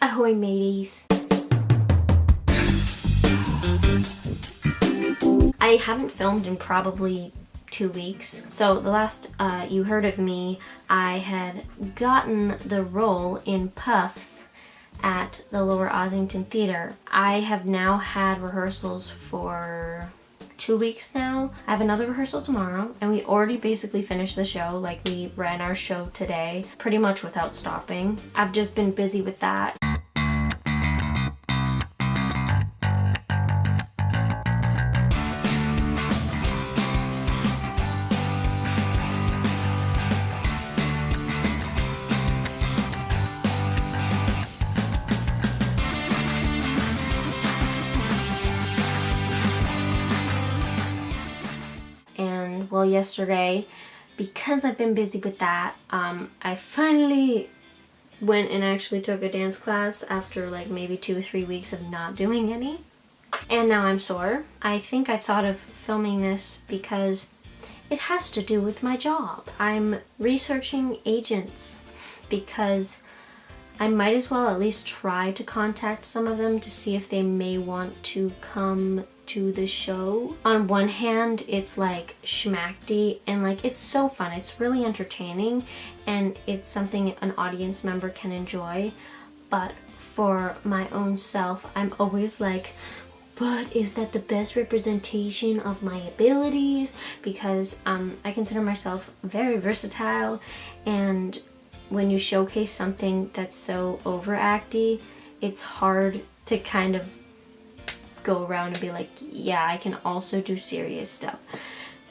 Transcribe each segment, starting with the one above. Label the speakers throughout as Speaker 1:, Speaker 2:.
Speaker 1: Ahoy, mateys. I haven't filmed in probably 2 weeks. So the last you heard of me, I had gotten the role in Puffs at the Lower Ossington Theater. I have now had rehearsals for 2 weeks now. I have another rehearsal tomorrow, and we already basically finished the show. Like, we ran our show today pretty much without stopping. I've just been busy with that. Well, yesterday, because I've been busy with that, I finally went and actually took a dance class after like maybe 2 or 3 weeks of not doing any. And now I'm sore. I think I thought of filming this because it has to do with my job. I'm researching agents because I might as well at least try to contact some of them to see if they may want to come to the show. On one hand, it's like schmackty and like it's so fun. It's really entertaining and it's something an audience member can enjoy. But for my own self, I'm always like, but is that the best representation of my abilities? Because I consider myself very versatile, and when you showcase something that's so overacty, it's hard to kind of go around and be like, yeah, I can also do serious stuff.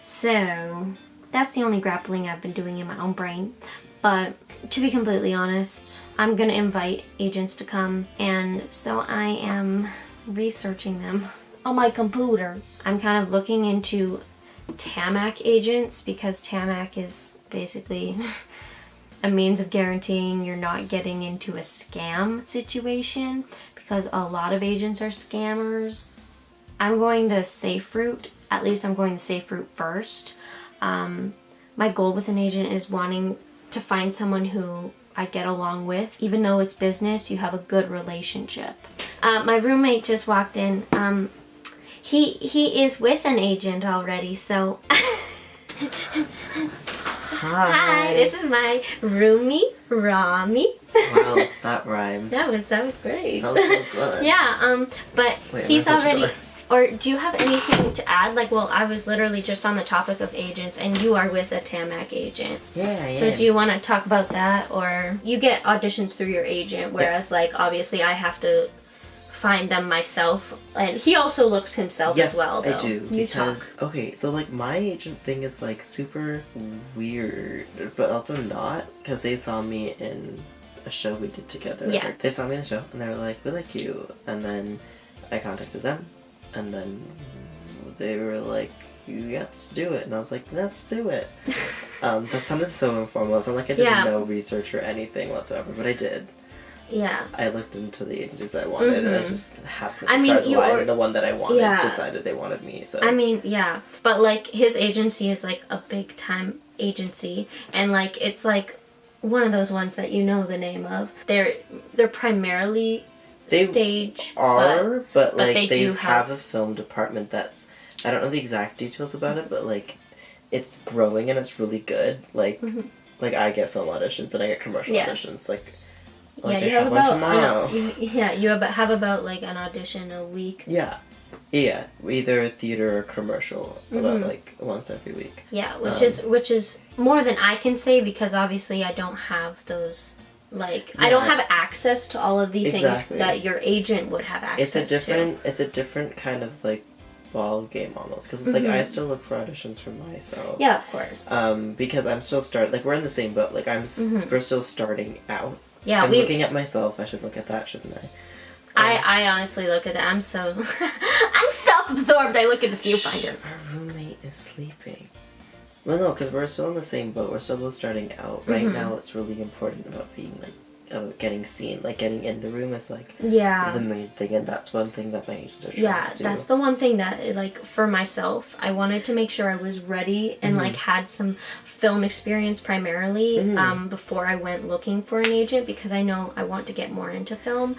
Speaker 1: So that's the only grappling I've been doing in my own brain. But to be completely honest, I'm gonna invite agents to come, and so I am researching them on my computer. I'm kind of looking into TAMAC agents because TAMAC is basically a means of guaranteeing you're not getting into a scam situation, because a lot of agents are scammers. I'm going the safe route. At least I'm going the safe route first. My goal with an agent is wanting to find someone who I get along with. Even though it's business, you have a good relationship. My roommate just walked in. He is with an agent already, so Hi, this is my roomie, Rami.
Speaker 2: Wow, that rhymed.
Speaker 1: That was great.
Speaker 2: That was so good.
Speaker 1: Yeah, but
Speaker 2: wait,
Speaker 1: he's already... Or do you have anything to add? Like, well, I was literally just on the topic of agents, and you are with a TAMAC agent.
Speaker 2: Yeah.
Speaker 1: So do you want to talk about that? Or you get auditions through your agent, whereas, like, obviously I have to find them myself, and he also looks himself as well, though.
Speaker 2: Yes, I do.
Speaker 1: You
Speaker 2: because,
Speaker 1: talk.
Speaker 2: Okay, so like my agent thing is like super weird, but also not, because they saw me in a show we did together.
Speaker 1: Yeah.
Speaker 2: They saw me in the show, and they were like, we like you, and then I contacted them, and then they were like, let's do it, and I was like, let's do it. That sounded so informal. It sounded like I did no research or anything whatsoever, but I did.
Speaker 1: Yeah.
Speaker 2: I looked into the agencies that I wanted, and I just happened. The one that I wanted decided they wanted me. So
Speaker 1: I mean, yeah, but like his agency is like a big time agency, and like it's like one of those ones that you know the name of. They're primarily stage,
Speaker 2: but like
Speaker 1: they
Speaker 2: do
Speaker 1: do
Speaker 2: have a film department that's, I don't know the exact details about it, but like it's growing and it's really good. Like like I get film auditions and I get commercial auditions. Like
Speaker 1: you have about you have about like an audition a week.
Speaker 2: Yeah, either theater or commercial, about like once every week.
Speaker 1: Yeah, which is more than I can say, because obviously I don't have those. Like, I don't have access to all of the things that your agent would have access to.
Speaker 2: It's a different kind of like ball game almost, because it's like I still look for auditions for myself.
Speaker 1: Yeah, of course.
Speaker 2: Because I'm still like we're in the same boat. Like we're still starting out.
Speaker 1: Yeah,
Speaker 2: I'm looking at myself. I should look at that, shouldn't I?
Speaker 1: I honestly look at that. I'm self-absorbed. I look at the viewfinder.
Speaker 2: Our roommate is sleeping. Well, no, because we're still in the same boat. We're still both starting out. Right now, it's really important about being like getting seen. Like, getting in the room is, like,
Speaker 1: Yeah.
Speaker 2: the main thing, and that's one thing that my agents are trying to do.
Speaker 1: That's the one thing that, like, for myself, I wanted to make sure I was ready and, like, had some film experience primarily before I went looking for an agent, because I know I want to get more into film,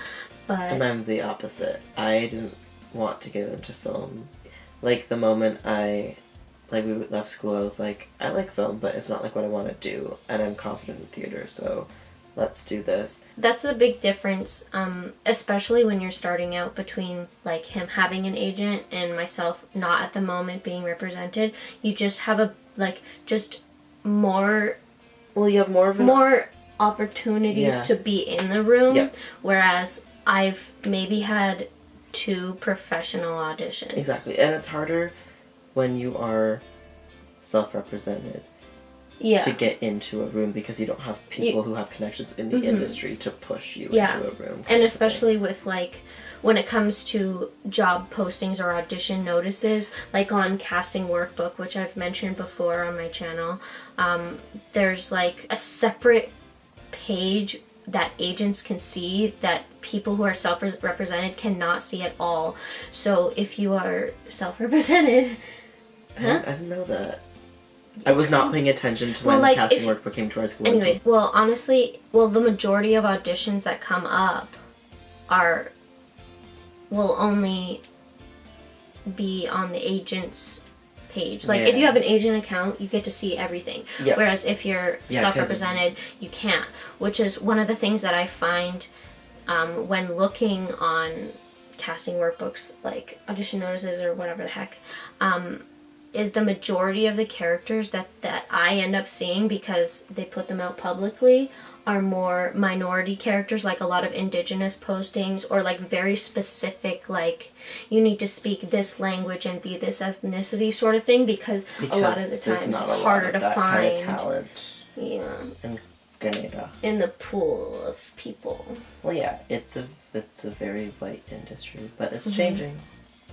Speaker 1: but...
Speaker 2: And I'm the opposite. I didn't want to get into film. Like, the moment we left school, I was like, I like film, but it's not, like, what I want to do, and I'm confident in theater, so let's do this.
Speaker 1: That's a big difference, especially when you're starting out, between, like, him having an agent and myself not at the moment being represented. You just have more...
Speaker 2: Well, you have
Speaker 1: more opportunities to be in the room, whereas I've maybe had 2 professional auditions.
Speaker 2: Exactly, and it's harder when you are self-represented to get into a room, because you don't have people who have connections in the industry to push you into a room.
Speaker 1: And especially with, like, when it comes to job postings or audition notices, like on Casting Workbook, which I've mentioned before on my channel, there's, like, a separate page that agents can see that people who are self-represented cannot see at all. So if you are self-represented...
Speaker 2: I didn't know that. I was not paying attention to when Casting Workbook came to our school.
Speaker 1: Anyways, well, honestly, the majority of auditions that come up will only be on the agent's page. Like, if you have an agent account, you get to see everything. Yep. Whereas if you're self-represented, you can't. Which is one of the things that I find when looking on Casting Workbooks, like audition notices or whatever the heck, is the majority of the characters that I end up seeing, because they put them out publicly, are more minority characters, like a lot of indigenous postings, or like very specific, like you need to speak this language and be this ethnicity sort of thing, because a lot of the times it's harder to find
Speaker 2: kind of talent in Grenada,
Speaker 1: in the pool of people.
Speaker 2: Well, yeah, it's a very white industry, but it's changing.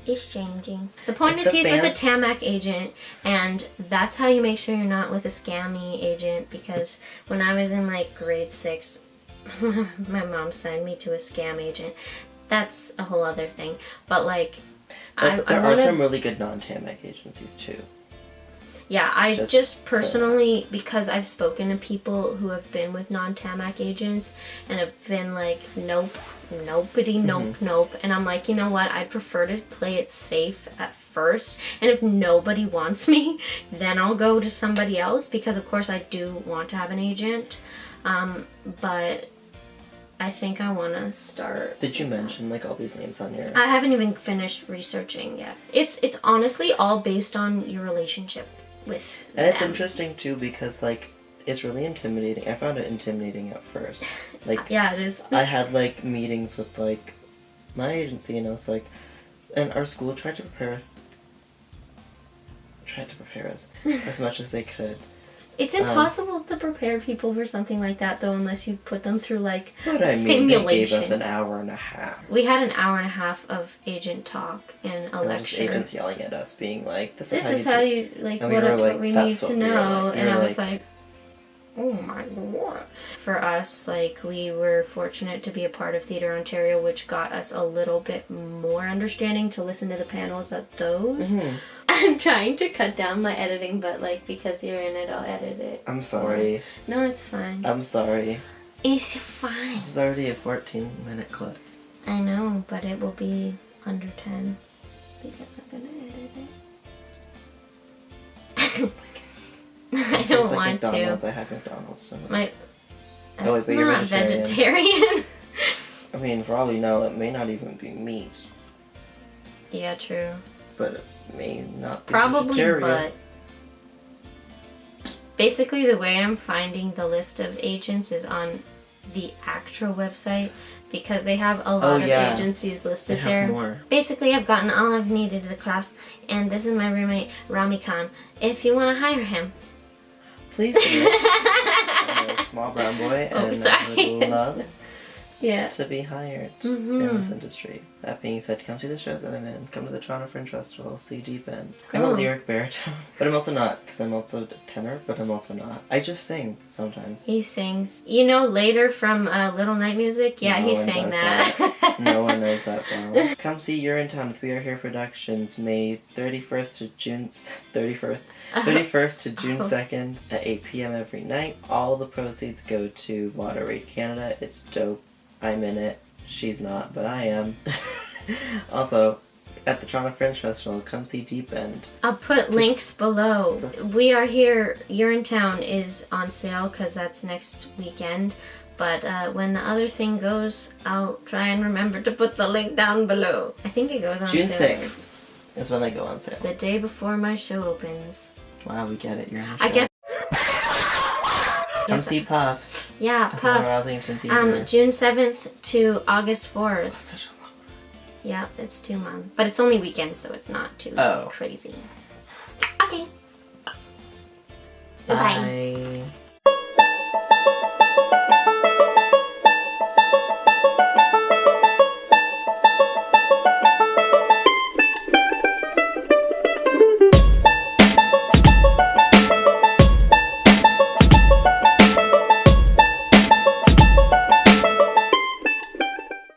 Speaker 1: It's changing. The point is, he's with a Tamac agent, and that's how you make sure you're not with a scammy agent, because when I was in, like, grade 6, my mom signed me to a scam agent. That's a whole other thing. But, like,
Speaker 2: there are some really good non-Tamac agencies, too.
Speaker 1: Yeah, I just personally, because I've spoken to people who have been with non-Tamac agents and have been like, nope, nobody, nope. And I'm like, you know what? I'd prefer to play it safe at first. And if nobody wants me, then I'll go to somebody else, because of course I do want to have an agent. But I think I want to start...
Speaker 2: Did you mention, like, all these names on your...
Speaker 1: I haven't even finished researching yet. It's honestly all based on your relationship with them.
Speaker 2: And it's interesting, too, because, like, it's really intimidating. I found it intimidating at first. Like,
Speaker 1: yeah, it is.
Speaker 2: I had, like, meetings with, like, my agency, and I was like... And our school tried to prepare us as much as they could.
Speaker 1: It's impossible to prepare people for something like that, though, unless you put them through, like,
Speaker 2: but I mean,
Speaker 1: simulation.
Speaker 2: they gave us an hour and a half.
Speaker 1: We had an hour and a half of agent talk and a lecture.
Speaker 2: Just agents yelling at us, being like, "This is
Speaker 1: how you like, what we need to know." And I was like, oh my god. For us, like, we were fortunate to be a part of Theatre Ontario, which got us a little bit more understanding to listen to the panels at those. I'm trying to cut down my editing, but, like, because you're in it, I'll edit it.
Speaker 2: I'm sorry.
Speaker 1: No, it's fine.
Speaker 2: I'm sorry.
Speaker 1: It's fine.
Speaker 2: This is already a 14-minute clip.
Speaker 1: I know, but it will be under 10 because I'm gonna edit it. I don't want
Speaker 2: McDonald's.
Speaker 1: to.
Speaker 2: I had McDonald's. So
Speaker 1: That's
Speaker 2: but you're
Speaker 1: not vegetarian.
Speaker 2: I mean, for all you know, it may not even be meat.
Speaker 1: Yeah, true.
Speaker 2: But it may not be
Speaker 1: probably,
Speaker 2: vegetarian.
Speaker 1: But basically the way I'm finding the list of agents is on the actual website, because they have a lot of agencies listed there.
Speaker 2: More.
Speaker 1: Basically, I've gotten all I've needed to the class, and this is my roommate, Rami Khan. If you want to hire him,
Speaker 2: please do. I'm a small brown boy, and I would love
Speaker 1: Yeah.
Speaker 2: to be hired in this industry. That being said, come see the shows that I'm in. Come to the Toronto Fringe Festival. See Deep End. I'm a
Speaker 1: Cool.
Speaker 2: lyric baritone, but I'm also not, because I'm also a tenor, but I'm also not. I just sing sometimes.
Speaker 1: He sings. You know, later from Little Night Music? Yeah,
Speaker 2: No
Speaker 1: he
Speaker 2: one
Speaker 1: sang
Speaker 2: does
Speaker 1: that.
Speaker 2: No one knows that song. Come see Urinetown with We Are Here Productions, May 31st to June 31st to June 2nd at 8 p.m. every night. All the proceeds go to Water Aid Canada. It's dope. I'm in it. She's not, but I am. Also, at the Toronto Fringe Festival, come see Deep End.
Speaker 1: I'll put links below. We Are Here Urinetown is on sale because that's next weekend. But when the other thing goes, I'll try and remember to put the link down below. I think it goes on
Speaker 2: June
Speaker 1: sale
Speaker 2: 6th is when they go on sale.
Speaker 1: the day before my show opens.
Speaker 2: Wow, we get it. You're in the show.
Speaker 1: I guess.
Speaker 2: Come see Puffs.
Speaker 1: Yeah,
Speaker 2: At the Lower
Speaker 1: Puffs.
Speaker 2: Ossington Theatre.
Speaker 1: June 7th to August 4th.
Speaker 2: Such a long run.
Speaker 1: Yeah, it's 2 months. But it's only weekends, so it's not too crazy. Okay. Goodbye.
Speaker 2: Bye.